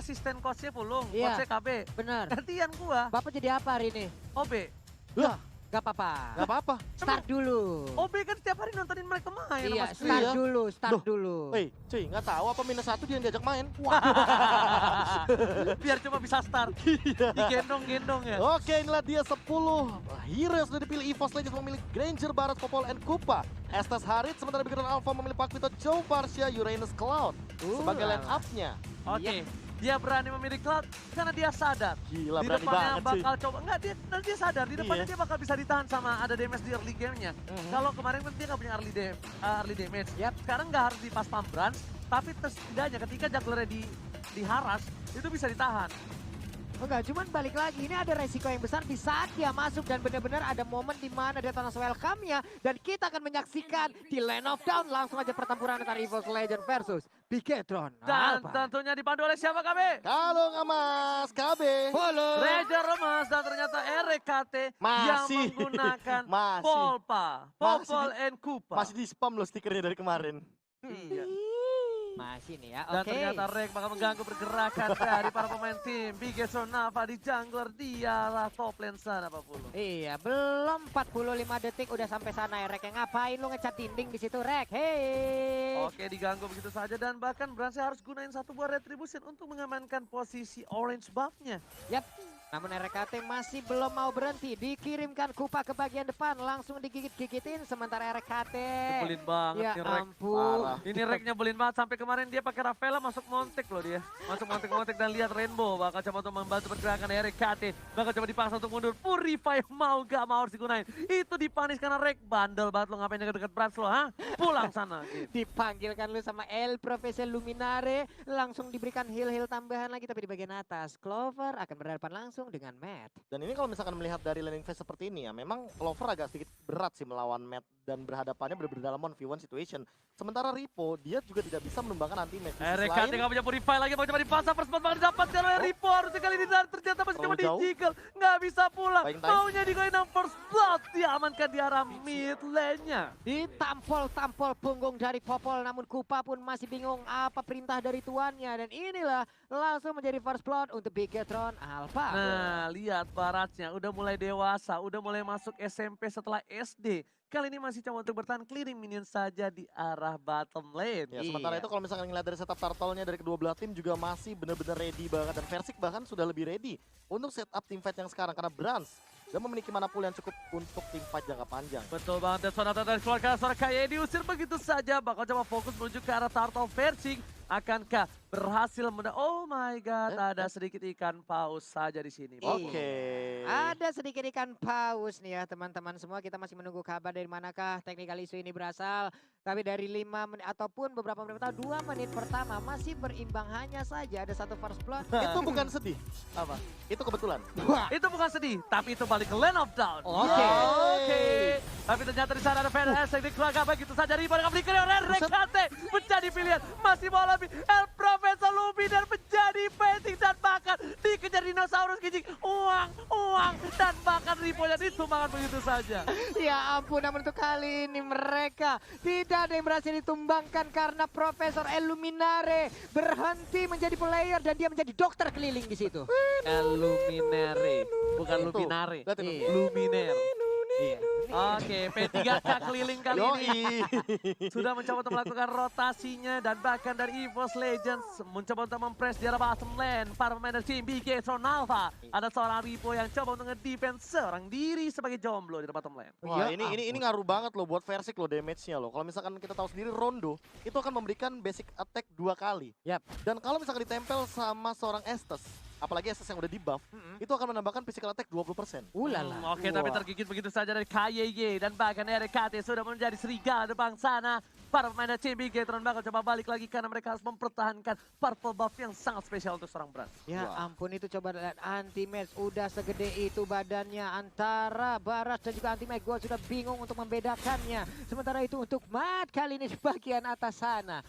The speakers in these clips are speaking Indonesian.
asisten coachnya Pulung, Iya. coachnya KB. Bener. Gantian gua, Bapak jadi apa hari ini? OB. Loh, gak apa-apa. Gak apa-apa. Start dulu. OB kan setiap hari nontonin mereka main. Iya, Mas. start Iya. dulu, start Loh, dulu. Woi, cuy, nggak tahu apa -1 dia yang diajak main. Biar cuma bisa start. Digendong-gendong ya. Oke, inilah dia 10 hero yang sudah dipilih EVOS Legends memilih Granger, Barat, Popol, and Kupa. Estes Harit, sementara Bikiran Alpha memilih Pakvito, Joe, Varsha, Uranus, Cloud sebagai line up-nya. Oke, dia berani memilih Cloud karena dia sadar. Gila, Di berani depannya banget cuy. bakal coba, enggak dia sadar, di depannya Iya. dia bakal bisa ditahan sama ada damage di early game-nya. Kalau kemarin kan dia nggak punya early damage. Sekarang nggak harus di pas pump runs, tapi setidaknya ketika jugglernya diharas, itu bisa ditahan. Enggak, cuman balik lagi, ini ada resiko yang besar di saat dia masuk dan benar-benar ada momen di mana dia Thanos welcome-nya dan kita akan menyaksikan di Land of Down langsung aja pertempuran antara EVOS Legend versus Bigetron. Dan tentunya dipandu oleh siapa KB? Kalau nggak Mas, KB. Follow. Ranger Remas dan ternyata RKT yang Masih. menggunakan Masih. Polpa, Masih Popol and Kupa. Masih di spam loh stikernya dari kemarin. Iya. Masih nih ya, Dan oke. ternyata Rek bakal mengganggu pergerakan dari para pemain tim. Bigetron Nava di jungler, dialah top lane sana Pak Pulu. Iya, belum 45 detik udah sampai sana ya Rek. Ngapain lu ngecat dinding di situ Rek? Hei. Oke, diganggu begitu saja dan bahkan Branche harus gunain satu buah retribution untuk mengamankan posisi orange buff-nya. Yap. Namun RKT masih belum mau berhenti. Dikirimkan Kupa ke bagian depan. Langsung digigit-gigitin. Sementara RKT. Nyebelin banget Ya nih Rek. ampun. Parah. Ini Rek nyebelin banget sampai kemarin dia pakai Rafaela masuk montek loh dia. Masuk montek-montek dan lihat Rainbow bakal coba untuk membantu pergerakan RKT. Bakal coba dipaksa untuk mundur. Purify mau gak mau harus digunain. Itu dipanis karena Rek bandel banget lo ngapain deket-deket Branch lo, ha? Pulang sana. Gitu. Dipanggilkan lu sama El Profesor Luminare. Langsung diberikan heal-heal tambahan lagi. Tapi di bagian atas. Clover akan berhadapan langsung dengan Matt. Dan ini kalau misalkan melihat dari laning phase seperti ini ya, memang Clover agak sedikit berat sih melawan Matt dan berhadapannya benar-benar dalam 1v1 situation. Sementara Ripo, dia juga tidak bisa menumbangkan anti-match. RKT gak punya Purify lagi, mau coba dipasang, first spot bakal didapatkan oleh Ripo. Harusnya kali ini dan ternyata masih cuma Terlalu jauh. di-jiggle. Nggak bisa pulang. Buying time. Maunya digoyang first blood. Diamankan di arah mid lane-nya. Ditampol-tampol punggung dari Popol. Namun Kupa pun masih bingung apa perintah dari tuannya. Dan inilah langsung menjadi first blood untuk Bigetron Alpha. Nah, lihat baratnya udah mulai dewasa, udah mulai masuk SMP setelah SD. Kali ini masih cuma untuk bertahan clearing minion saja di arah bottom lane. Ya, sementara Iya. itu kalau misalkan ngeliat dari setup turtle-nya dari kedua belah tim juga masih benar-benar ready banget. Dan Versik bahkan sudah lebih ready untuk setup team fight yang sekarang. Karena Brans dan memiliki mana pool yang cukup untuk tim fight jangka panjang. Betul banget, dan Sonata dari keluarga suara Kaye diusir begitu saja. Bakal coba fokus menuju ke arah Turtle Versing. Akankah berhasil oh my god, ada sedikit ikan paus saja di sini. Iya. Oke. Ada sedikit ikan paus nih ya teman-teman semua. Kita masih menunggu kabar dari manakah technical issue ini berasal. Tapi dari 5 menit ataupun beberapa menit pertama, 2 menit pertama masih berimbang hanya saja. Ada satu first blood. Itu bukan sedih, Apa? itu kebetulan. Wah. Itu bukan sedih, tapi itu balik ke Land of Down. Oke. Oke. Tapi ternyata di sana ada VNS yang dikeluarkan begitu saja. Riba dengan flicker oleh RKT. Menjadi pilihan, masih mau lebih. El Profesor Luminar menjadi penting dan bahkan dikejar dinosaurus gijing. Uang, dan bahkan Riponya ditumbangkan begitu saja. Ya ampun, namun untuk kali ini mereka tidak ada yang berhasil ditumbangkan karena Profesor Illuminare berhenti menjadi player dan dia menjadi dokter keliling di situ. Luminare, bukan Itu. Luminare. Lihat itu. Iya. Luminaire. Iya. Oke, P3K keliling kali ini. Yoi. Sudah mencoba untuk melakukan rotasinya dan bahkan dari EVOS Legends mencoba untuk mempres di arah bottom lane. Para pemain dari tim Bigetron Alpha. Ada seorang Ripo yang coba untuk nge-defense seorang diri sebagai jomblo di bottom lane. Wah, Ya ini ngaruh banget loh buat Versik loh damage-nya loh. Kalau misalkan kita tahu sendiri Rondo itu akan memberikan basic attack 2 kali. Yap. Dan kalau misalkan ditempel sama seorang Estes, apalagi Estes yang udah di buff, itu akan menambahkan physical attack 20%. Ulala. Oke, tapi Wah. tergigit begitu saja dari KYY dan bahkan RKT sudah menjadi serigala depan sana. Para pemain dari tim Bigetron bakal coba balik lagi karena mereka harus mempertahankan purple buff yang sangat spesial untuk seorang Brand. Ya Wah. ampun, itu coba lihat anti-match udah segede itu badannya antara Baras dan juga anti-match. Gue sudah bingung untuk membedakannya. Sementara itu untuk Matt kali ini di bagian atas sana.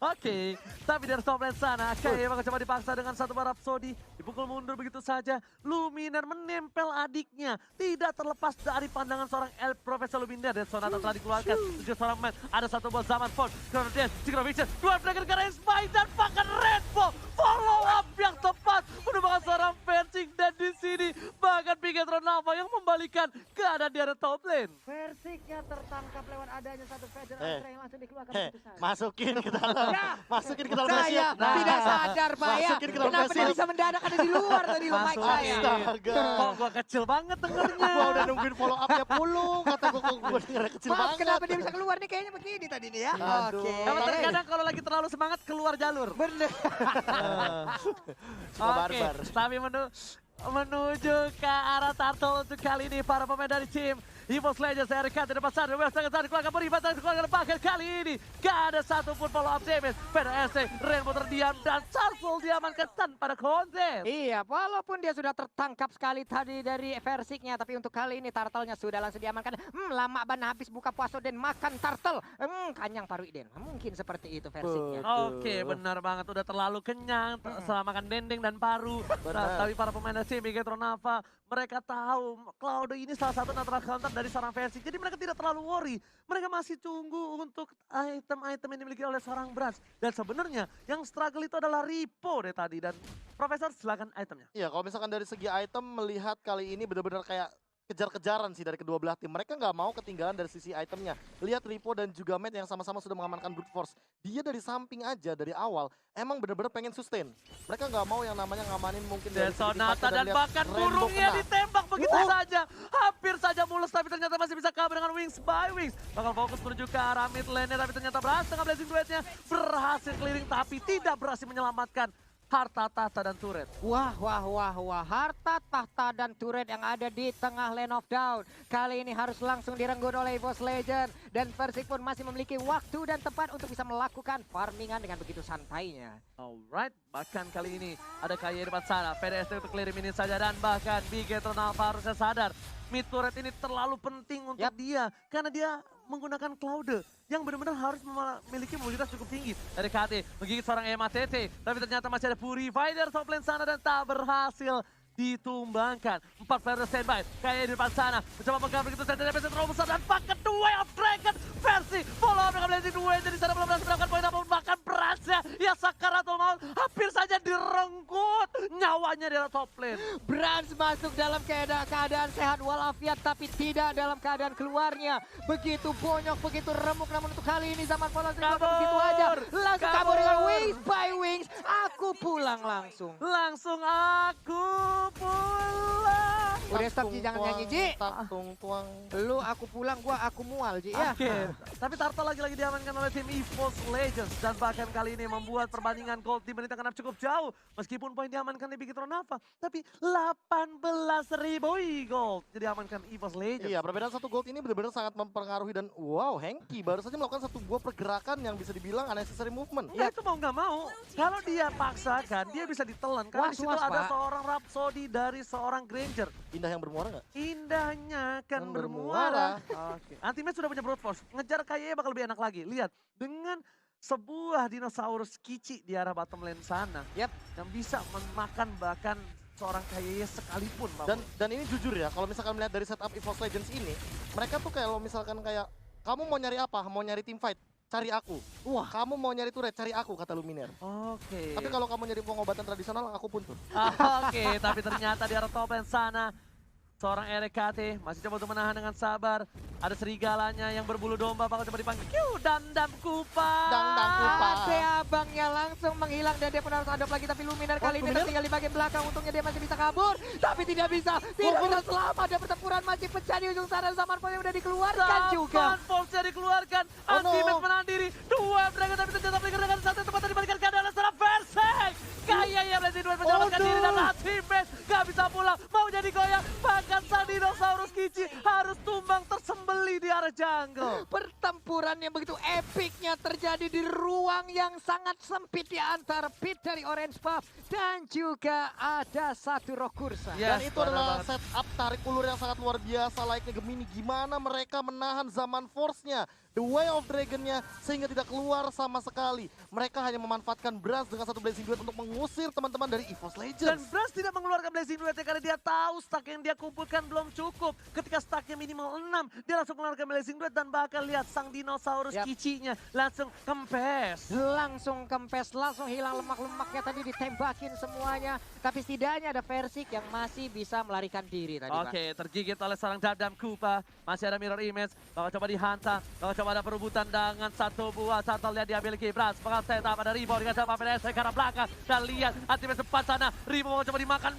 Oke, tapi dari top lane sana, kayak bakal coba dipaksa dengan satu barap Rhapsody. Dipukul mundur begitu saja. Luminar menempel adiknya. Tidak terlepas dari pandangan seorang El Profesor Luminar. Dan Sonata telah dikeluarkan. Tujuh seorang man. Ada satu ball zaman Ford. Chrono Dance, Synchrovision. Dua Dragon Garage Spy dan bahkan Redfall. Follow up yang tepat. Menemukan seorang fencing. Dan di sini bahkan Bigetron Nava yang membalikan keadaan di area top lane. Versiknya tertangkap lewat adanya satu Fader Ultra yang langsung dikeluarkan begitu saja. Masukin ke dalam. Ya, Masukin ke dalam saya Messi. tidak sadar Pak ya. Masukin ke dalam Kenapa dia Messi. bisa mendadak ada di luar tadi lo mic saya. Astaga. Kok gua kecil banget dengernya. Gua udah nungguin follow up-nya pulung. Kata gua dengernya kecil Maaf banget. kenapa dia bisa keluar nih kayaknya begini tadi nih ya. Aduh. Oke. Karena terkadang kalau lagi terlalu semangat keluar jalur. Bener. Cuma barbar. Tapi menuju ke arah Turtle untuk kali ini para pemain dari tim EVOS Legends dari kantor depan sana. West Tengah sana dikeluarkan Berivan sana dikeluarkan bahkan kali ini gak ada satupun follow up damage. PDSC, Rainbow terdiam dan Turtle diamankan tanpa ada konten. Iya, walaupun dia sudah tertangkap sekali tadi dari versiknya, tapi untuk kali ini turtle-nya sudah langsung diamankan. Lama ban habis buka puasa dan makan turtle. Kanyang paru Iden. Mungkin seperti itu versiknya. Oke, benar banget. Udah terlalu kenyang selama makan dendeng dan paru. Tapi para pemain dari tim Bigetron Nava, mereka tahu Cloud ini salah satu natural counter dari seorang versi. Jadi mereka tidak terlalu worry. Mereka masih tunggu untuk item-item yang dimiliki oleh seorang Brans. Dan sebenarnya yang struggle itu adalah Ripo deh tadi. Dan Profesor silakan itemnya. Iya, kalau misalkan dari segi item melihat kali ini benar-benar kayak kejar-kejaran sih dari kedua belah tim. Mereka nggak mau ketinggalan dari sisi itemnya. Lihat Ripo dan juga Matt yang sama-sama sudah mengamankan brute force. Dia dari samping aja dari awal emang benar-benar pengen sustain. Mereka nggak mau yang namanya ngamanin mungkin dari Dan segi Sonata depan dan lihat bahkan Rainbow burungnya kena. ditembak begitu saja. Hampir saja mulus tapi ternyata masih bisa kabur dengan Wings by Wings. Bakal fokus menuju ke arah mid lane tapi ternyata berhasil dengan Blazing Duetnya. Berhasil clearing tapi tidak berhasil menyelamatkan harta, tahta, dan turret. Wah. Harta, tahta, dan turret yang ada di tengah lane of down. Kali ini harus langsung direnggut oleh EVOS Legends. Dan Persik pun masih memiliki waktu dan tempat untuk bisa melakukan farmingan dengan begitu santainya. Alright, bahkan kali ini ada Kaya di depan sana. PDST untuk clear ini saja dan bahkan Bigetron Nava harusnya sadar. Mid turret ini terlalu penting untuk dia. Karena dia menggunakan Cloud yang benar-benar harus memiliki mobilitas cukup tinggi. Dari KT menggigit seorang MATT. Tapi ternyata masih ada Purifier top lane sana dan tak berhasil ditumbangkan. 4 player standby. Kayak di depan sana. Mencoba mengambil begitu saja dari terlalu besar. Dan paket Way of Dragon versi follow up dengan Blazing Duet. Jadi sana belum berhasil mendapatkan poin apapun. Bahkan berasnya ya Sakaratul Maut hampir saja direnggut nyawanya di top lane. Brans masuk dalam keadaan sehat walafiat tapi tidak dalam keadaan keluarnya. Begitu bonyok, begitu remuk, namun untuk kali ini zaman pola begitu aja. Langsung kabur dengan Wings by Wings. Aku pulang langsung. Langsung aku pulang. Udah stop Ji, jangan nyanyi Ji. Tung tuang. Lu aku pulang, gua aku mual Ji ya. Oke, tapi Turtle lagi-lagi diamankan oleh tim EVOS Legends. Dan bahkan kali ini membuat perbandingan Gold di menit yang cukup jauh. Meskipun poin diamankan di Bigetron Nava. Tapi 18.000 gold jadi diamankan EVOS Legends. Iya, perbedaan satu gold ini benar-benar sangat mempengaruhi dan wow, Hengki baru saja melakukan satu buah pergerakan yang bisa dibilang unnecessary movement. Ya itu mau nggak mau, kalau dia paksakan dia bisa ditelan. Karena di situ Was-was, ada Pak. seorang Rhapsody dari seorang Granger. Indah yang bermuara nggak? Indahnya akan Yang bermuara. Oke. Ultimate sudah punya brute force. Ngejar kayaknya bakal lebih enak lagi. Lihat, dengan sebuah dinosaurus kici di arah bottom lane sana. Yap. Yang bisa memakan bahkan seorang kayaknya sekalipun. Dan ini jujur ya, kalau misalkan melihat dari setup EVOS Legends ini, mereka tuh kayak kalau misalkan kayak kamu mau nyari apa? Mau nyari team fight? Cari aku. Wah, kamu mau nyari turret? Cari aku, kata Luminar. Oke. Tapi kalau kamu nyari pengobatan tradisional, aku pun tuh. Oke, tapi ternyata di arah top lane sana seorang RKT masih coba untuk menahan dengan sabar. Ada serigalanya yang berbulu domba bakal coba dipanggil. Dandam Kupa. Dandam Kupa. Ade abangnya langsung menghilang dan dia pun harus hadap lagi. Tapi Luminar kali ini tertinggal di bagian belakang. Untungnya dia masih bisa kabur. Tapi tidak bisa. Tidak bisa selamat. Ada pertempuran masih pecah di ujung sana. Zaman Pol yang udah dikeluarkan juga. Zaman Pulse dikeluarkan. Ultimate menahan diri. Dua Dragon tapi ternyata Flicker dengan satu tempat dibalikan keadaan adalah seorang Versek. Kayaknya Blazing Duet menyelamatkan diri dan Ultimate gak bisa pulang. Mau jadi goyang. Bahkan saat Dinosaurus Kici harus tumbang tersembeli di area jungle. Pertempuran yang begitu epicnya terjadi di ruang yang sangat sempit di antara pit dari Orange Buff dan juga ada satu Rokursa. Yes, Dan itu benar adalah banget. setup tarik ulur yang sangat luar biasa layaknya Gemini. Gimana mereka menahan zaman Force-nya, The Way of Dragon-nya sehingga tidak keluar sama sekali. Mereka hanya memanfaatkan Brans dengan satu Blazing Duet untuk mengusir teman-teman dari EVOS Dan Legends. Brans tidak mengeluarkan Blazing Duetnya karena dia tahu stack yang dia kumpulkan belum cukup. Ketika stacknya minimal 6, dia langsung mengeluarkan Blazing Duet dan bahkan lihat sang dinosaurus Yap. Kicinya langsung kempes. Langsung kempes, langsung hilang lemak-lemaknya tadi ditembakin semuanya. Tapi setidaknya ada Versik yang masih bisa melarikan diri tadi, Pak. Oke, tergigit oleh seorang Dam Kupa. Masih ada mirror image. Bakal coba dihantam. Bakal coba ada perebutan dengan satu buah shuttle yang diambil Gibras. Bakal setup ada Rivo dengan sama PDS ke arah belakang. Dan lihat ultimate sempat sana. Rivo mau coba dimakan.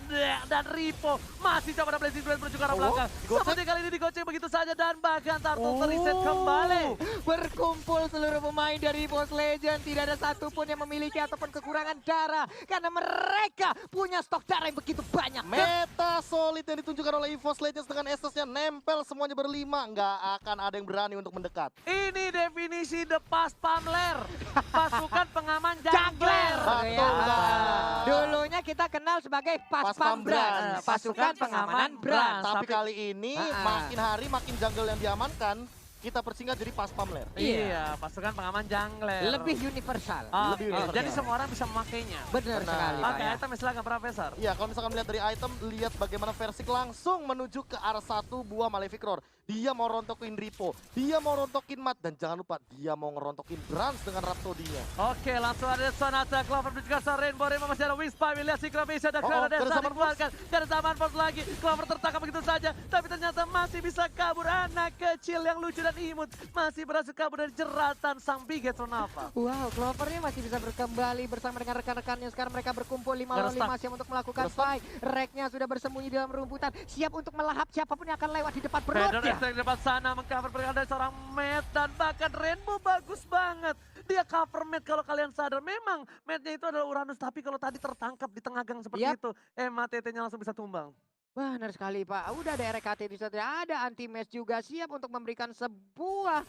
Dan Rivo masih coba ada Blazing Duet menuju ke arah belakang. digocek. Seperti kali ini digocek begitu saja. Dan bahkan Turtle terreset kembali. Berkumpul seluruh pemain dari EVOS Legend. Tidak ada satupun yang memiliki ataupun kekurangan darah. Karena mereka punya stok darah yang begitu banyak. Meta solid yang ditunjukkan oleh EVOS Legends dengan Estes-nya nempel semuanya berlima. Nggak akan ada yang berani untuk mendekat. Ini definisi The Pas Pamler. Pasukan pengaman jungler. Betul banget. Dulunya kita kenal sebagai Pas Pam Brans. Brans. Pasukan pengamanan Brans. Tapi kali ini Ah. makin hari makin jungle yang diamankan, kita persingkat jadi Pas Pamler. Iya, pasukan pengaman jungler. Lebih universal. lebih Oke, universal. jadi semua orang bisa memakainya. Benar Benar. sekali, Pak. Oke, Ya. item silakan Profesor. Iya, kalau misalkan melihat dari item, lihat bagaimana Versik langsung menuju ke arah satu buah Malefic Roar. Dia mau rontokin Ripo, dia mau rontokin Mat, dan jangan lupa dia mau ngerontokin Brans dengan Rhapsody-nya. Oke, langsung ada Sonata, Clover dan juga Rainbow. Rainbow masih ada Wispa, lihat Synchrovision dan Clover ada Desa Zaman dikeluarkan. Ada Zaman Force lagi, Clover tertangkap begitu saja. Tapi ternyata masih bisa kabur anak kecil yang lucu dan imut. Masih berhasil kabur dari jeratan sang Bigetron Alpha. Wow, Clovernya masih bisa berkembali bersama dengan rekan-rekannya. Sekarang mereka berkumpul 5 lawan Ngerestak. 5 siap untuk melakukan Ngerestak. fight. Reknya sudah bersembunyi di dalam rumputan. Siap untuk melahap siapapun yang akan lewat di depan Vader perutnya. Extract di depan sana mengcover pergerakan dari seorang Matt dan bahkan Rainbow bagus banget. Dia cover Matt kalau kalian sadar. Memang Matt-nya itu adalah Uranus tapi kalau tadi tertangkap di tengah gang seperti Yap. itu. TT-nya langsung bisa tumbang. Benar sekali, Pak. Udah ada RKT di sana, ada anti-match juga siap untuk memberikan sebuah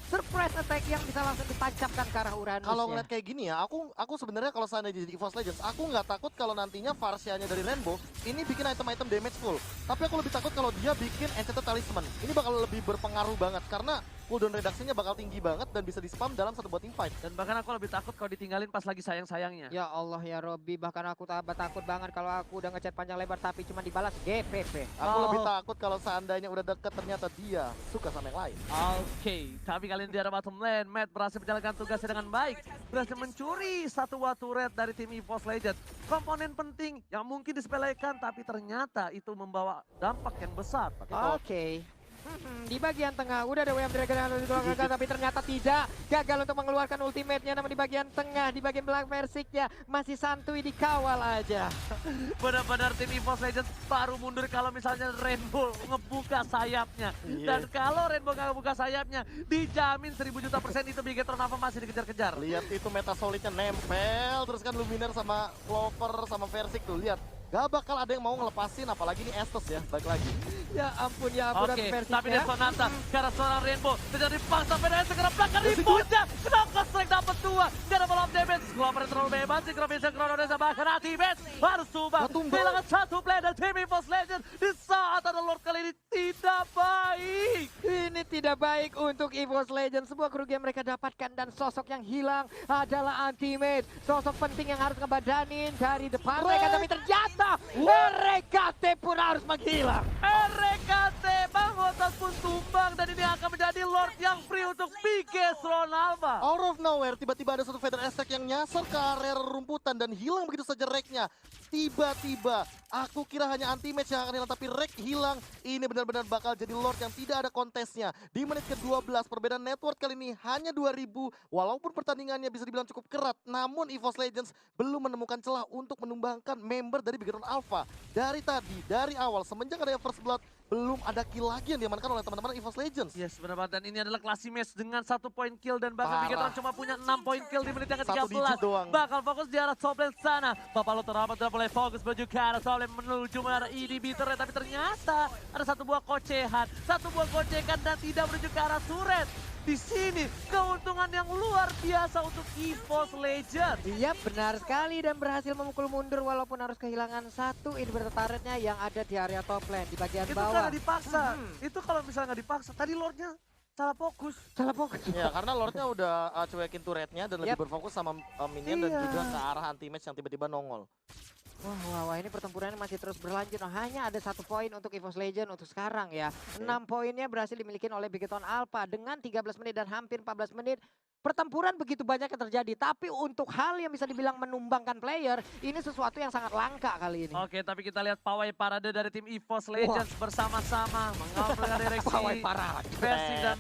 surprise attack yang bisa langsung ditancapkan ke arah Uranus. Kalau ngeliat kayak gini ya, aku sebenarnya kalau seandainya jadi EVOS Legends, aku nggak takut kalau nantinya Farsia-nya dari Rainbow ini bikin item-item damage full. Tapi aku lebih takut kalau dia bikin Enchanted Talisman. Ini bakal lebih berpengaruh banget karena cooldown redaksinya bakal tinggi banget dan bisa di-spam dalam satu buat teamfight. Dan bahkan aku lebih takut kalau ditinggalin pas lagi sayang-sayangnya. Ya Allah ya Robby, bahkan aku takut banget kalau aku udah ngechat panjang lebar tapi cuma dibalas GPP. Aku lebih Oh. takut kalau seandainya udah deket ternyata dia suka sama yang lain. Oke, tapi kali ini di arah bottom lane, Matt berhasil menjalankan tugasnya dengan baik. Berhasil mencuri satu watu red dari tim EVOS Legends. Komponen penting yang mungkin disepelekan, tapi ternyata itu membawa dampak yang besar. Oke. Di bagian tengah udah ada WM Dragon yang dikeluarkan tapi ternyata tidak. Gagal untuk mengeluarkan ultimate-nya, namun di bagian tengah, di bagian belakang Versiknya masih santuy dikawal aja. Benar-benar tim EVOS Legends baru mundur kalau misalnya Rainbow ngebuka sayapnya. Iya. Dan kalau Rainbow nggak ngebuka sayapnya, dijamin 1000 juta % itu Bigetron Alpha masih dikejar-kejar. Lihat itu meta solidnya nempel, terus kan Luminar sama Clover sama Versik tuh, lihat. Gak bakal ada yang mau ngelepasin, apalagi ini Estes ya, balik lagi. Ya ampun ya ampun, Oke, Versiknya. tapi dia Sonata karena seorang Rainbow terjadi paksa PDS segera belakang Riponya. Kenapa strike dapat 2? Gak ada follow-up damage. Clover terlalu bebas, Synchrovision Chronodesa bahkan Anti-Match harus tumbang. Nggak tumbang. Kehilangan satu player dari tim EVOS Legends di saat ada Lord kali ini tidak baik. Ini tidak baik untuk EVOS Legends. Sebuah kerugian mereka dapatkan dan sosok yang hilang adalah Anti-Mate. Sosok penting yang harus ngebadanin dari depan mereka. Tapi ternyata RKT pun harus menghilang. RKT Bang Hotas pun tumbang dan ini akan menjadi Lord yang free untuk Bigetron Alpha. Out of nowhere, tiba-tiba ada satu Feather Attack yang nyasar ke area rumputan dan hilang begitu saja Reknya. Tiba-tiba, aku kira hanya anti-match yang akan hilang, tapi Rek hilang. Ini benar-benar bakal jadi Lord yang tidak ada kontesnya. Di menit ke-12, perbedaan network kali ini hanya 2000. Walaupun pertandingannya bisa dibilang cukup kerat, namun EVOS Legends belum menemukan celah untuk menumbangkan member dari Bigetron Alpha. Dari tadi, dari awal, semenjak ada First Blood, belum ada kill lagi yang diamankan oleh teman-teman EVOS Legends. Yes, benar banget. Dan ini adalah classy match dengan 1 poin kill dan bahkan Parah. Bigetron cuma punya 6 poin kill di menit yang Satu digit ke-13. doang. Bakal fokus di arah top lane sana. Papalo terlambat sudah mulai fokus menuju ke arah top lane menuju mengarah inhibitor, tapi ternyata ada satu buah kocehan, dan tidak menuju ke arah turret. Di sini keuntungan yang luar biasa untuk EVOS Legends. Iya benar sekali dan berhasil memukul mundur walaupun harus kehilangan satu inverter turretnya yang ada di area top lane di bagian Itu bawah. karena dipaksa. Itu kalau misalnya nggak dipaksa, tadi Lordnya salah fokus. Salah fokus. Ya, karena Lordnya udah cuekin turretnya dan lebih berfokus sama minion dan Iya. juga ke arah anti-match yang tiba-tiba nongol. Wah, ini pertempurannya masih terus berlanjut. Nah, hanya ada 1 poin untuk EVOS Legend untuk sekarang ya. 6 poinnya berhasil dimiliki oleh Bigetron Alpha dengan 13 menit dan hampir 14 menit. Pertempuran begitu banyak yang terjadi, tapi untuk hal yang bisa dibilang menumbangkan player, ini sesuatu yang sangat langka kali ini. Oke, tapi kita lihat pawai parade dari tim EVOS Legends bersama-sama mengawal dengan direksi. Pawai parade. Versi dan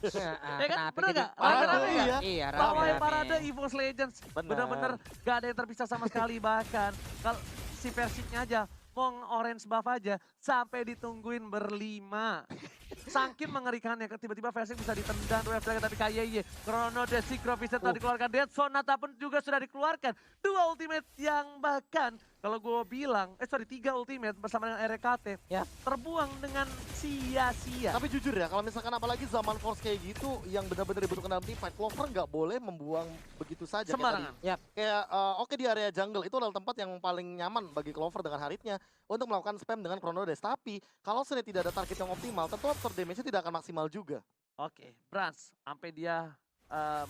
Ya kan, bener nggak? Rame-rame nggak? Iya, Pawai rame-rame. parade EVOS Legends. Bener. Bener-bener gak ada yang terpisah sama sekali. Bahkan kalau si Persiknya aja, Pong orange buff aja sampai ditungguin berlima. Saking mengerikannya, tiba-tiba Persik bisa ditendang dua flag tapi KYY. Chrono Desicro bisa telah dikeluarkan, Dead Sonata pun juga sudah dikeluarkan. 2 ultimate yang bahkan kalau gue bilang, 3 ultimate bersama dengan RKT Ya. terbuang dengan sia-sia. Tapi jujur ya, kalau misalkan apalagi zaman Force kayak gitu yang benar-benar dibutuhkan dalam teamfight, Clover nggak boleh membuang begitu saja. Kayak Sembarangan. tadi. Kayak oke di area jungle itu adalah tempat yang paling nyaman bagi Clover dengan Haritnya untuk melakukan spam dengan Chrono Dash. Tapi kalau sendiri tidak ada target yang optimal, tentu absorb damage-nya tidak akan maksimal juga. Oke, Brans sampai dia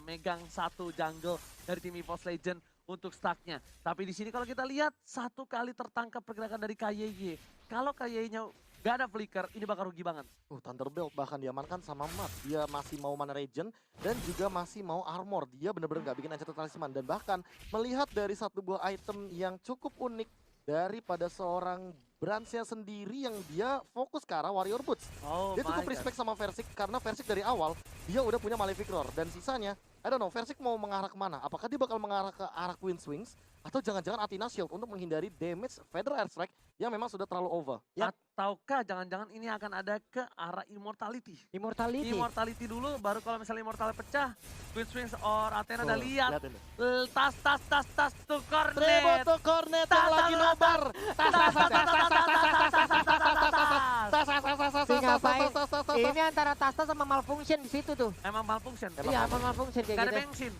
megang 1 jungle dari tim EVOS Legend untuk stacknya. Tapi di sini kalau kita lihat 1 kali tertangkap pergerakan dari KYY. Kalau KYY-nya gak ada flicker, ini bakal rugi banget. Thunderbolt bahkan diamankan sama Mat. Dia masih mau mana regen dan juga masih mau armor. Dia benar-benar nggak bikin Enchanted Talisman. Dan bahkan melihat dari 1 buah item yang cukup unik daripada seorang Bransnya sendiri yang dia fokus ke arah Warrior Boots. Oh Dia cukup respect sama Versik karena Versik dari awal dia udah punya Malefic Roar. Dan sisanya, I don't know, Versik mau mengarah kemana? Apakah dia bakal mengarah ke arah Queen Swings? Atau jangan-jangan Athena Shield untuk menghindari damage Feather Airstrike yang memang sudah terlalu over. Ataukah jangan-jangan ini akan ada ke arah Immortality? Immortality. Immortality dulu, baru kalau misalnya Immortality pecah, Queen Swings or Athena udah Tuh, lihat. lihat ini. Tas to cornet. Treboto Cornet yang lagi nobar. Si ngapain? Ini antara Tasta sama Malfunction di situ tuh. Emang malfunction. Iya, Malfunction kayak Gak ada gitu. bensin.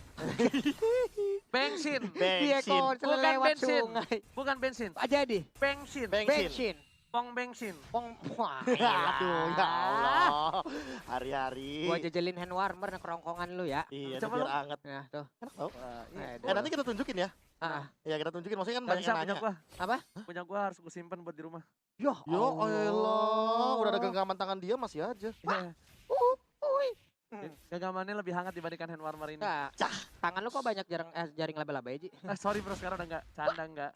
Bensin. Dia kok Bukan lewat bensin. sungai. Bukan bensin. Jadi, Bensin. bensin. Pong bensin. Pong, wah, Aduh, ya Allah. Hari-hari. Gua jajalin hand warmer nah kerongkongan lu ya. Iya, Coba biar lu. anget. Nah, tuh. Enak tau. Iya. Nanti kita tunjukin ya. Ah, Ya kita tunjukin, maksudnya kan Gak banyak bisa yang punya nanya. gua. apa? Punya gua harus gua simpen buat di rumah. Yo, Yo Allah, udah ada genggaman tangan dia masih aja. Iya. Genggamannya lebih hangat dibandingkan hand warmer ini. Nah, tangan lu kok banyak jaring laba-laba ya, Ji? Sorry bro, sekarang udah enggak. Canda enggak.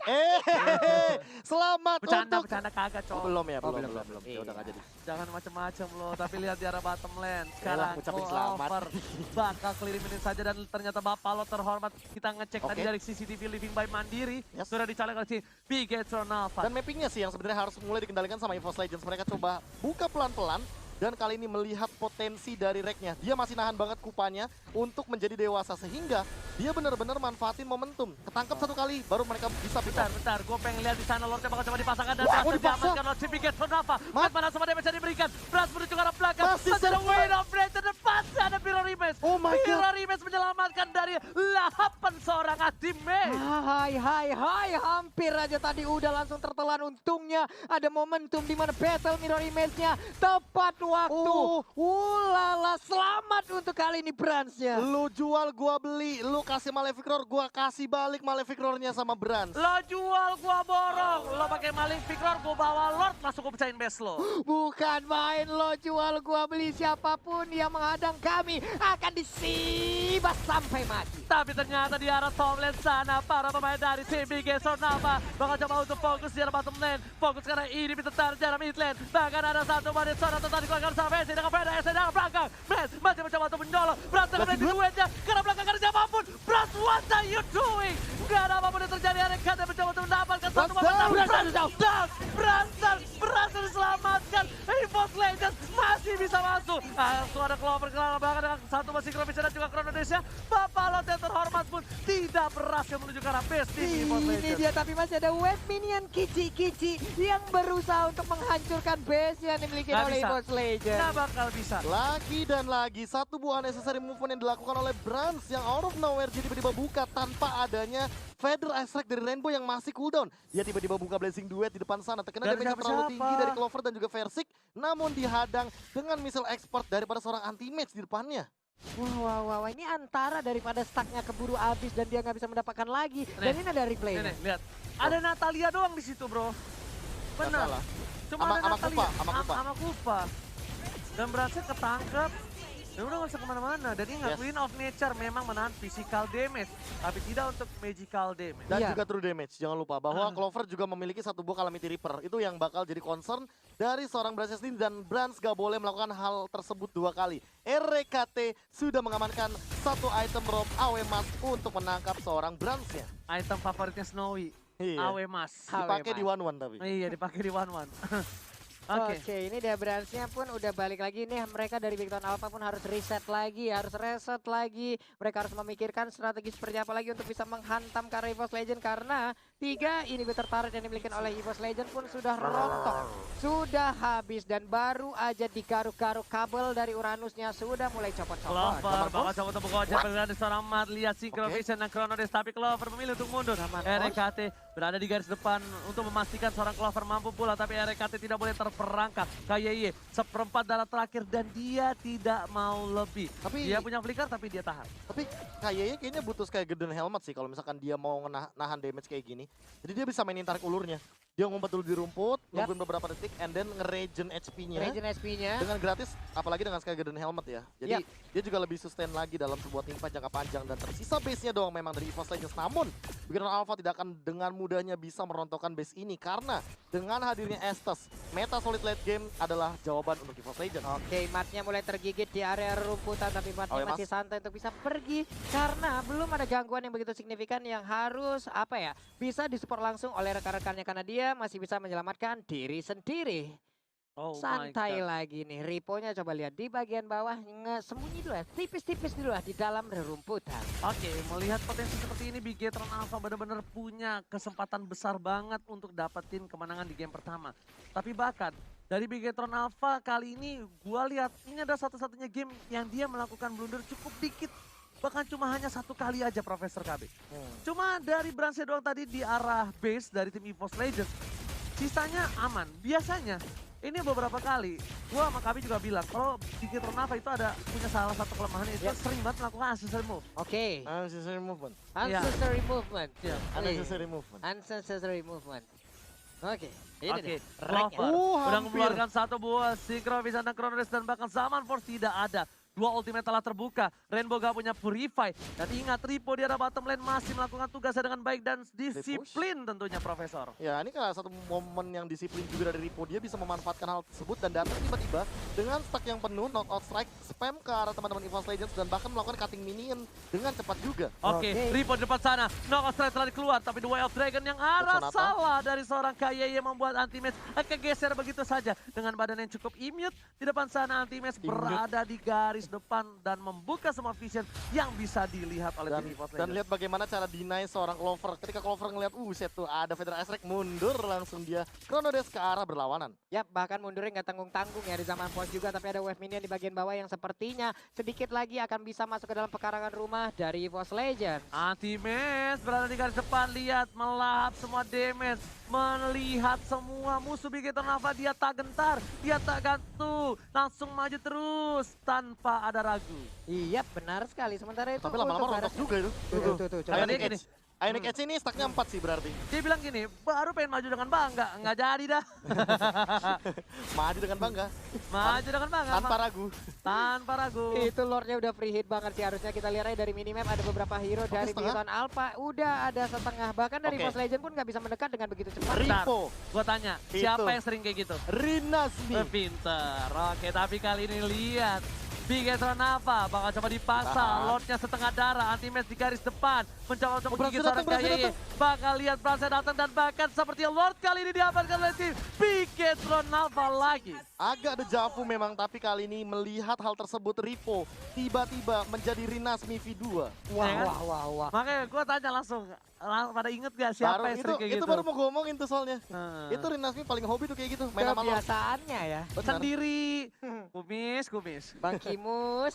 Selamat Bercanda, untuk... bercanda kagak Oh, cowok. belum ya, Oh, belum. belum. Ya udah Iya. gak jadi. Jangan macem-macem lo, tapi lihat di arah bottom lane. Sekarang ucapin go selamat. over. Bakal kelirimin saja dan ternyata Bapak lo terhormat. Kita ngecek tadi Oke. dari CCTV Living by Mandiri. Yes. Sudah dicaleg oleh si Bigetron Alpha. Dan mappingnya sih yang sebenarnya harus mulai dikendalikan sama EVOS Legends. Mereka coba buka pelan-pelan. Dan kali ini melihat potensi dari Reknya. Dia masih nahan banget kupanya untuk menjadi dewasa. Sehingga dia benar-benar manfaatin momentum. Ketangkep 1 kali, baru mereka bisa pick up. Bentar, gue pengen lihat di sana Lordnya bakal coba dipasangkan dan Wah, berhasil dipaksa. diamankan oleh si Bigetron Alpha. Mat. Mat mana sama damage yang diberikan. Beras menuju ke arah belakang. Masih Masih ada survive. win of Red terdepan. Ada Piro Rimes. Oh my God. Piro Rimes menyelamatkan dari 8 seorang teammate. Hai, hampir aja tadi udah langsung tertelan. Untungnya ada momentum di mana battle mirror image-nya tepat waktu. Ulala, selamat untuk kali ini Bransnya. Lu jual, gua beli. Lu kasih Malefic Roar, gua kasih balik Malefic Roar-nya sama Brans. Lo jual, gua borong. Lo pakai maling Victor, gua bawa Lord, langsung gua pecahin base lo. Bukan main lo jual gua beli, siapapun yang menghadang kami akan disibas sampai mati. Tapi ternyata di arah top lane sana, para pemain dari tim Bigetron Alpha bakal coba untuk fokus di arah bottom lane. Fokus karena ini bisa terjadi mid lane. Bahkan ada satu menit sana tentang diamankan sama Messi dengan Fred SC dari belakang. Brans masih mencoba untuk menyolong. Brans dengan Messi duetnya karena belakang ada siapapun. Brans, what are you doing? Gak ada apapun yang terjadi. RKT mencoba untuk mendapatkan satu momentum. Brans berhasil diselamatkan. EVOS Legends masih bisa masuk. Langsung ada Clover ke belakang dengan satu masih Synchrovision dan juga Chronodesia. Bapak Lot yang terhormat pun tidak berhasil menuju ke arah base tim EVOS Ini Legends. dia, tapi masih ada wave minion Kici yang berusaha untuk menghancurkan base yang dimiliki Nggak oleh bisa. EVOS Legends. Nggak bakal bisa. Lagi dan lagi satu buah necessary movement yang dilakukan oleh Brans yang out of nowhere jadi tiba-tiba buka tanpa adanya Feather Extract dari Rainbow yang masih cooldown. Dia tiba-tiba buka Blazing Duet di depan sana, terkena Nggak ada damage yang terlalu siapa-siapa. tinggi dari Clover dan juga Versik, namun dihadang dengan missile expert daripada seorang anti-mage di depannya. Wah, ini antara daripada stacknya keburu habis dan dia nggak bisa mendapatkan lagi. Dan ini ada replay. Nih, lihat. Ada Natalia doang di situ, bro. Benar. salah. Cuma Ama- ada ama Natalia. Kupa, ama Kupa. Ama Kupa. Dan berhasil ketangkep. Dan udah gak usah kemana-mana. Dan ingat, Yes. Queen of Nature memang menahan physical damage. Tapi tidak untuk magical damage. Dan Iya. juga true damage, jangan lupa bahwa Clover juga memiliki satu buah Calamity Reaper. Itu yang bakal jadi concern dari seorang Brans ini dan Brans gak boleh melakukan hal tersebut dua kali. RKT sudah mengamankan satu item rob AW Mas untuk menangkap seorang Bransnya. Item favoritnya Snowy. Iya. Awe Mas. Dipakai di Mas. 1-1 tapi. Iya, dipakai di 1-1. Oke. Oke, ini dia Bransnya pun udah balik lagi nih. Mereka dari Big Town Alpha pun harus reset lagi, harus reset lagi. Mereka harus memikirkan strategi seperti apa lagi untuk bisa menghantam karena EVOS Legend. Karena 3 inhibitor turret yang dimiliki oleh EVOS Legend pun sudah rontok, sudah habis. Dan baru aja digaruk-garuk kabel dari Uranusnya sudah mulai copot-copot. Clover bakal coba untuk buka wajah dari seorang Mat. Lihat Synchrovision dan Chronodes. Tapi Clover memilih untuk mundur. RKT berada di garis depan untuk memastikan seorang Clover mampu pula. Tapi RKT tidak boleh terperangkap. KYY seperempat darah terakhir dan dia tidak mau lebih. Tapi- Dia punya flicker tapi dia tahan. Tapi kayaknya butuh kayak Golden Helmet sih kalau misalkan dia mau nahan damage kayak gini. Jadi dia bisa mainin tarik ulurnya. Dia ngumpet dulu di rumput, Yap. nungguin beberapa detik, and then nge-regen HP-nya. Regen SP-nya. Dengan gratis, apalagi dengan Sky Golden Helmet ya. Jadi Yap. dia juga lebih sustain lagi dalam sebuah teamfight jangka panjang. Dan tersisa base-nya doang memang dari EVOS Legends. Namun, Big Town Alpha tidak akan dengan mudahnya bisa merontokkan base ini. Karena dengan hadirnya Estes, meta solid late game adalah jawaban untuk EVOS Legends. Oke, Matnya mulai tergigit di area rumputan, tapi Matnya Oke, Mas. masih santai untuk bisa pergi karena belum ada gangguan yang begitu signifikan yang harus bisa disupport langsung oleh rekan-rekannya karena dia masih bisa menyelamatkan diri sendiri. Oh Santai my God. lagi nih, Riponya coba lihat di bagian bawah sembunyi dulu ya, tipis-tipis dulu lah di dalam rerumputan. Oke, melihat potensi seperti ini, Bigetron Alpha benar-benar punya kesempatan besar banget untuk dapetin kemenangan di game pertama. Tapi bahkan dari Bigetron Alpha kali ini gua lihat ini ada satu-satunya game yang dia melakukan blunder cukup dikit. Bahkan cuma hanya satu kali aja Profesor KB. Cuma dari Bransnya doang tadi di arah base dari tim EVOS Legends. Sisanya aman. Biasanya ini beberapa kali, gua sama Kabi juga bilang kalau Bigetron Alpha itu ada punya salah satu kelemahan itu Yep. sering banget melakukan accessory move. Oke, Unnecessary movement. Iya. unnecessary movement. Iya. Unnecessary movement. Unnecessary movement. Oke, ini Oke, deh. Clover udah hampir. mengeluarkan satu buah Synchrovision dan Chronodes dan bahkan Zaman Force tidak ada. Dua ultimate telah terbuka, Rainbow gak punya Purify. Dan ingat, Ripo di arah bottom lane masih melakukan tugasnya dengan baik dan disiplin tentunya Profesor. Ya ini kan satu momen yang disiplin juga dari Ripo. Dia bisa memanfaatkan hal tersebut dan datang tiba-tiba dengan stack yang penuh, knock out strike, spam ke arah teman-teman EVOS Legends dan bahkan melakukan cutting minion dengan cepat juga. Oke, Oke. Ripo di depan sana, knockout strike telah keluar. Tapi The Way of Dragon yang arah Sonata. salah dari seorang KYY membuat Anti-Match kegeser begitu saja. Dengan badan yang cukup immune, di depan sana Anti-Match Immune. berada di garis depan dan membuka semua vision yang bisa dilihat oleh tim EVOS Dan Legends. lihat bagaimana cara deny seorang Clover. Ketika Clover ngeliat, set tuh ada Feather Extract, mundur langsung dia. Chronodes ke arah berlawanan. Yap, bahkan mundurnya nggak tanggung-tanggung ya di zaman pos juga. Tapi ada wave minion di bagian bawah yang sepertinya sedikit lagi akan bisa masuk ke dalam pekarangan rumah dari EVOS Legends. Anti-Match berada di garis depan, lihat melahap semua damage. Melihat semua musuh Bigetron Alpha, dia tak gentar, dia tak gantung. Langsung maju terus tanpa ada ragu. Iya, benar sekali. Sementara itu Tapi lama-lama untuk rontok Baras- juga itu. Tuh, coba Karena Kayak dia di gini, Edge. Ionic Edge ini stacknya 4 sih berarti. Dia bilang gini, baru pengen maju dengan bangga, nggak jadi dah. Maju dengan bangga, Maju dengan bangga. tanpa ragu. Tanpa ragu. Itu lordnya udah free hit banget sih, harusnya kita lihat aja dari minimap ada beberapa hero dari setengah? Biton Alpha udah ada setengah, bahkan dari Oke. Force Legend pun nggak bisa mendekat dengan begitu cepat. Ripo, Gue tanya, Itu. siapa yang sering kayak gitu? Rinasmi. Pinter. Oke, tapi kali ini lihat. Biggest Ronava bakal coba dipaksa, Tahan. Lordnya setengah darah, anti-match di garis depan. Mencoba untuk Berhasil menggigit datang, seorang berhasil KYY. datang. Bakal lihat Prase datang dan bahkan seperti Lord kali ini diamankan oleh tim Biggest Ronava lagi. Agak dejavu memang, tapi kali ini melihat hal tersebut Ripo tiba-tiba menjadi Rinasmi V2. Wah, Ya kan? wah. Makanya gue tanya langsung pada inget gak siapa yang sering kayak itu gitu? baru mau ngomongin tuh soalnya. Nah. Itu Rinasmi paling hobi tuh kayak gitu, main sama Lord. Kebiasaannya ya. Benar. Sendiri. Kumis. Bang Kimus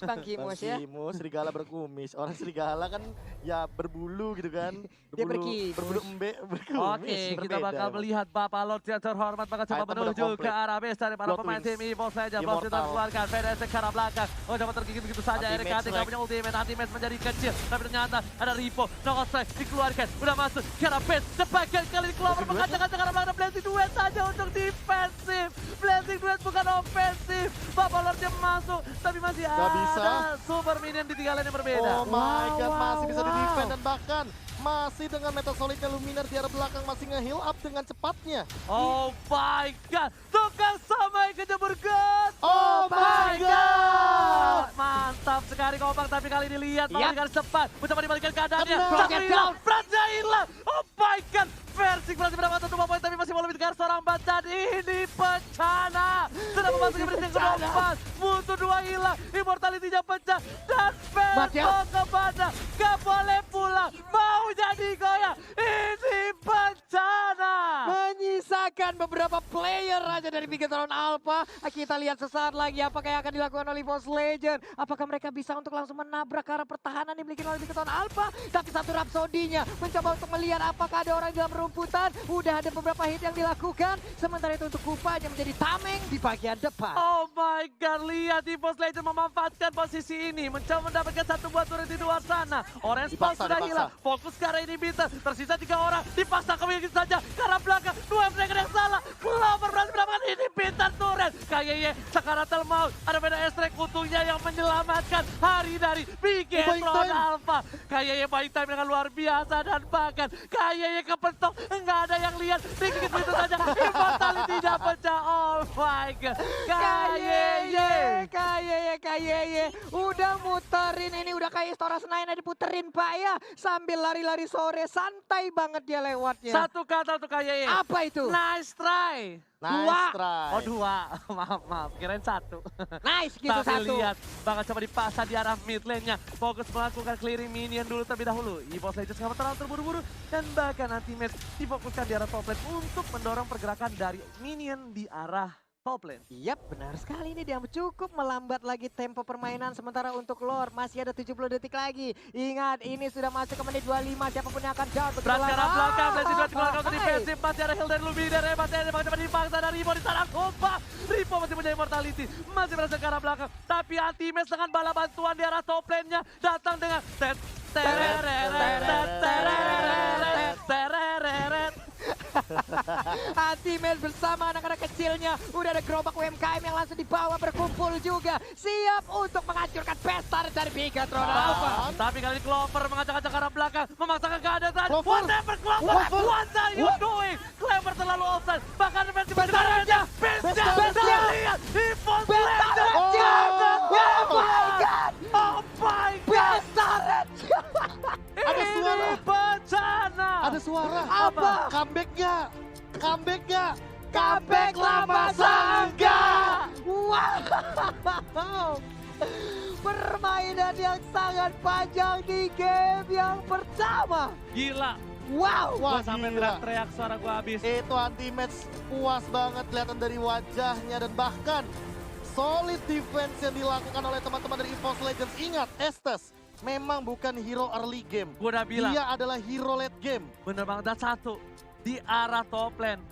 ya. Kimus, serigala berkumis. Orang serigala kan ya berbulu gitu kan. Dia berkimus. Berbulu berkumis. Oke, kita berbeda bakal emang. melihat Bapak Lord yang terhormat bakal coba Item udah menuju ke komplit. arah base dari para Blood pemain Wings. tim EVO saja. Bos Immortal. sudah keluarkan VDS ke arah belakang. Oh, coba tergigit begitu saja. Anti-match RKT nggak strike. punya ultimate. Anti-match menjadi kecil. Tapi ternyata ada Ripo. Knockout strike dikeluarkan. Udah masuk ke arah base. Cepat kali ini Clover mengacak-acak ke arah belakang. Blazing duet saja untuk defensif. Blazing duet bukan ofensif. Bapak Lordnya masuk. Tapi masih Nggak bisa. ada super minion di 3 lane yang berbeda. Oh my god, Wow, masih bisa wow. di-defend dan bahkan masih dengan metal solidnya Luminar di arah belakang masih nge-heal up dengan cepatnya. Oh my god, tukang samai kejebur gas. Oh my god. Mantap sekali Kompak, tapi kali ini lihat Yap. dengan cepat mencoba dibalikan keadaannya. Kena. Cakra hilang, Praja hilang. Oh my god, Versing berhasil mendapatkan 2 poin tapi masih mau lebih dekat seorang Bacan. Ini bencana. Sudah memasuki menit yang keempat. Musuh 2 hilang, immortality-nya pecah dan Verso kepada gak boleh pulang. Mau jadi goyah. Ini bencana. Menyisakan beberapa player aja dari Bigetron Alpha. Kita lihat sesaat lagi apakah yang akan dilakukan oleh Force Legend. Apakah mereka bisa untuk langsung menabrak ke arah pertahanan yang dimiliki oleh Bigetron Alpha. Tapi satu Rhapsody-nya mencoba untuk melihat apakah ada orang di dalam rumputan. Udah ada beberapa hit yang dilakukan. Sementara itu untuk Kufa yang menjadi tameng di bagian depan. Oh my god, lihat di Force Legend memanfaatkan posisi ini. Mencoba mendapatkan satu buah turret di luar sana. Orange Pulse Dipaksa, sudah dipaksa. hilang. Fokus ke arah ini Bitter. Tersisa 3 orang. Dipaksa ke begitu saja. Ke arah belakang. 2 mereka yang salah. Clover berhasil mendapatkan ini Bitter turret. KYY Sakaratul Maut. Ada beda Estrek utuhnya yang menyelamatkan hari dari Bigetron Buying time. Alpha. KYY buying time dengan luar biasa. Dan bahkan KYY kepentok. Enggak ada yang lihat. Dikit begitu saja. Immortality-nya pecah. Oh my god. KYY. Udah muterin ini, udah kayak Istora Senayan diputerin Pak ya. Sambil lari-lari sore, santai banget dia lewatnya. Satu kata untuk KYY. Apa itu? Nice try. Nice try. Oh 2. Maaf. Kirain 1. Nice gitu Tapi satu. lihat, bakal coba dipaksa di arah mid lane-nya. Fokus melakukan clearing minion dulu terlebih dahulu. EVOS Legends nggak terlalu terburu-buru. Dan bahkan anti-match difokuskan di arah top lane untuk mendorong pergerakan dari minion di arah top lane. Yap, benar sekali ini dia cukup melambat lagi tempo permainan. Sementara untuk Lord masih ada 70 detik lagi. Ingat, ini sudah masuk ke menit 25. Siapapun yang akan down. Berat ke arah belakang, Blazing Duet dikeluarkan ke Hai. defensif. Masih ada heal dari Luminar, masih ada coba dipaksa dari Ripo di sana. Kompak. Ripo masih punya immortality. Masih berhasil ke arah belakang. Tapi anti-match dengan bala bantuan di arah top lane-nya. Datang dengan tereret. Anti-match bersama anak-anak kecilnya. Udah ada gerobak UMKM yang langsung dibawa berkumpul juga. Siap untuk menghancurkan pesta dari Bigetron Alpha. Tapi kali ini Clover mengacak-acak ke arah belakang, memaksakan keadaan. Clover! Whatever Clover, what are you doing? Clover terlalu offside, bahkan defensi bentarnya. Besta, lihat, EVOS Legends. Oh my god. Ada suara. Ini bencana. Ada suara. Apa? Comeback nggak? Comeback nggak? Comeback lama sangga. Wow. Permainan yang sangat panjang di game yang pertama. Gila, Wow. gua Wah, sampai gila. teriak-teriak suara gua habis. Itu anti-match puas banget kelihatan dari wajahnya dan bahkan solid defense yang dilakukan oleh teman-teman dari EVOS Legends. Ingat, Estes memang bukan hero early game. Gua udah bilang, Dia adalah hero late game. bener banget. Dan satu, di arah top lane,